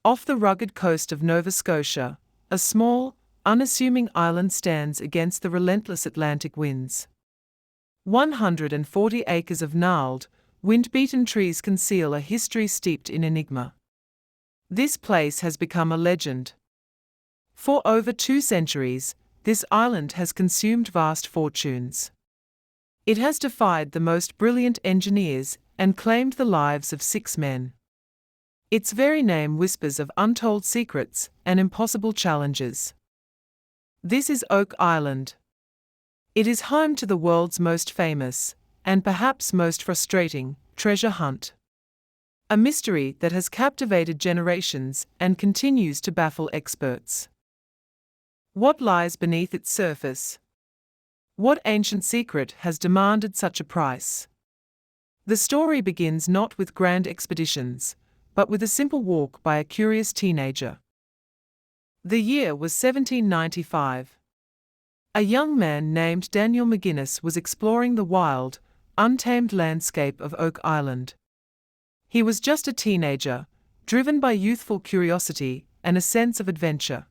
Off the rugged coast of Nova Scotia, a small, unassuming island stands against the relentless Atlantic winds. 140 acres of gnarled, wind-beaten trees conceal a history steeped in enigma. This place has become a legend. For over 2 centuries, this island has consumed vast fortunes. It has defied the most brilliant engineers and claimed the lives of 6 men. Its very name whispers of untold secrets and impossible challenges. This is Oak Island. It is home to the world's most famous, and perhaps most frustrating, treasure hunt. A mystery that has captivated generations and continues to baffle experts. What lies beneath its surface? What ancient secret has demanded such a price? The story begins not with grand expeditions, but with a simple walk by a curious teenager. The year was 1795. A young man named Daniel McGinnis was exploring the wild, untamed landscape of Oak Island. He was just a teenager, driven by youthful curiosity and a sense of adventure.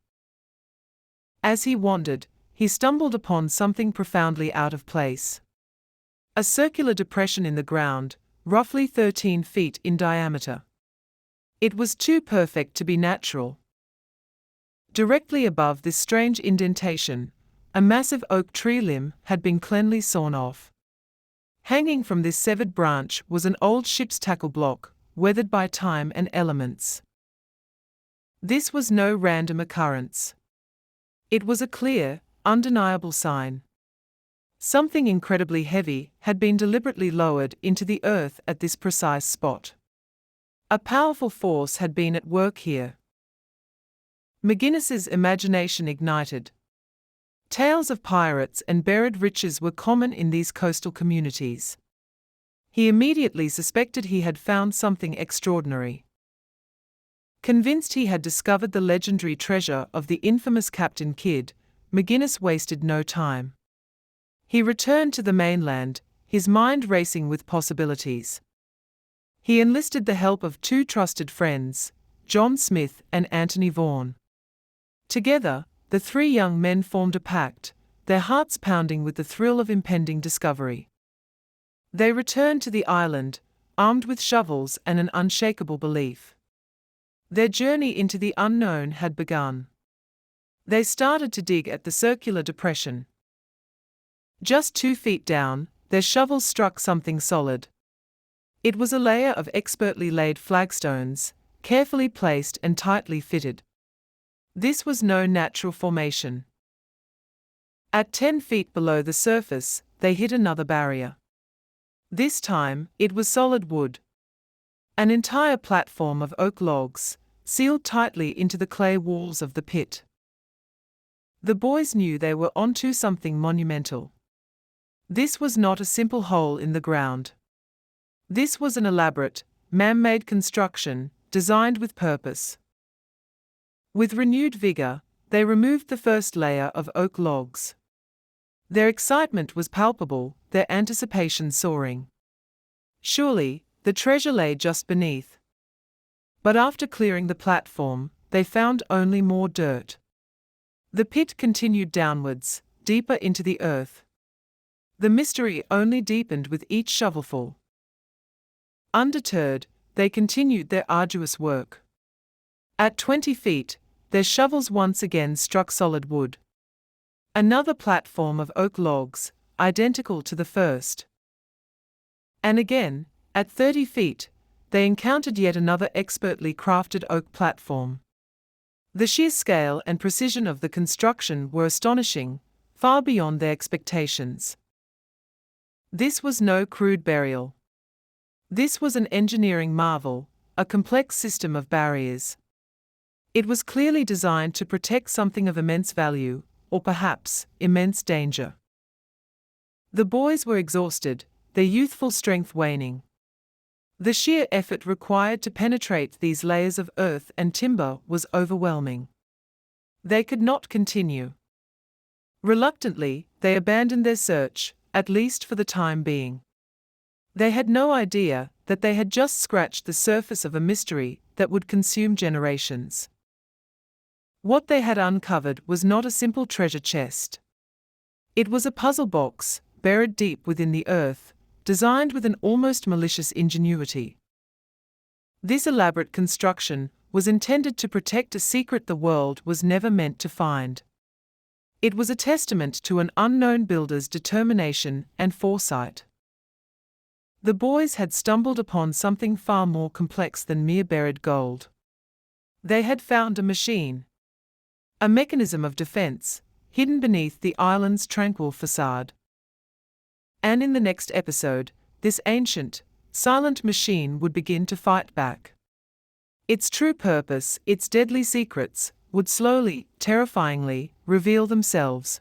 As he wandered, he stumbled upon something profoundly out of place. A circular depression in the ground, roughly 13 feet in diameter. It was too perfect to be natural. Directly above this strange indentation, a massive oak tree limb had been cleanly sawn off. Hanging from this severed branch was an old ship's tackle block, weathered by time and elements. This was no random occurrence. It was a clear, undeniable sign. Something incredibly heavy had been deliberately lowered into the earth at this precise spot. A powerful force had been at work here. McGinnis's imagination ignited. Tales of pirates and buried riches were common in these coastal communities. He immediately suspected he had found something extraordinary. Convinced he had discovered the legendary treasure of the infamous Captain Kidd, McGinnis wasted no time. He returned to the mainland, his mind racing with possibilities. He enlisted the help of 2 trusted friends, John Smith and Anthony Vaughan. Together, the 3 young men formed a pact, their hearts pounding with the thrill of impending discovery. They returned to the island, armed with shovels and an unshakable belief. Their journey into the unknown had begun. They started to dig at the circular depression. Just 2 feet down, their shovels struck something solid. It was a layer of expertly laid flagstones, carefully placed and tightly fitted. This was no natural formation. At 10 feet below the surface, they hit another barrier. This time, it was solid wood. An entire platform of oak logs, sealed tightly into the clay walls of the pit. The boys knew they were onto something monumental. This was not a simple hole in the ground. This was an elaborate, man-made construction, designed with purpose. With renewed vigor, they removed the first layer of oak logs. Their excitement was palpable, their anticipation soaring. Surely, the treasure lay just beneath. But after clearing the platform, they found only more dirt. The pit continued downwards, deeper into the earth. The mystery only deepened with each shovelful. Undeterred, they continued their arduous work. At 20 feet, their shovels once again struck solid wood. Another platform of oak logs, identical to the first. And again, at 30 feet, they encountered yet another expertly crafted oak platform. The sheer scale and precision of the construction were astonishing, far beyond their expectations. This was no crude burial. This was an engineering marvel, a complex system of barriers. It was clearly designed to protect something of immense value, or perhaps, immense danger. The boys were exhausted, their youthful strength waning. The sheer effort required to penetrate these layers of earth and timber was overwhelming. They could not continue. Reluctantly, they abandoned their search, at least for the time being. They had no idea that they had just scratched the surface of a mystery that would consume generations. What they had uncovered was not a simple treasure chest. It was a puzzle box, buried deep within the earth, designed with an almost malicious ingenuity. This elaborate construction was intended to protect a secret the world was never meant to find. It was a testament to an unknown builder's determination and foresight. The boys had stumbled upon something far more complex than mere buried gold. They had found a machine, a mechanism of defense, hidden beneath the island's tranquil facade. And in the next episode, this ancient, silent machine would begin to fight back. Its true purpose, its deadly secrets, would slowly, terrifyingly, reveal themselves.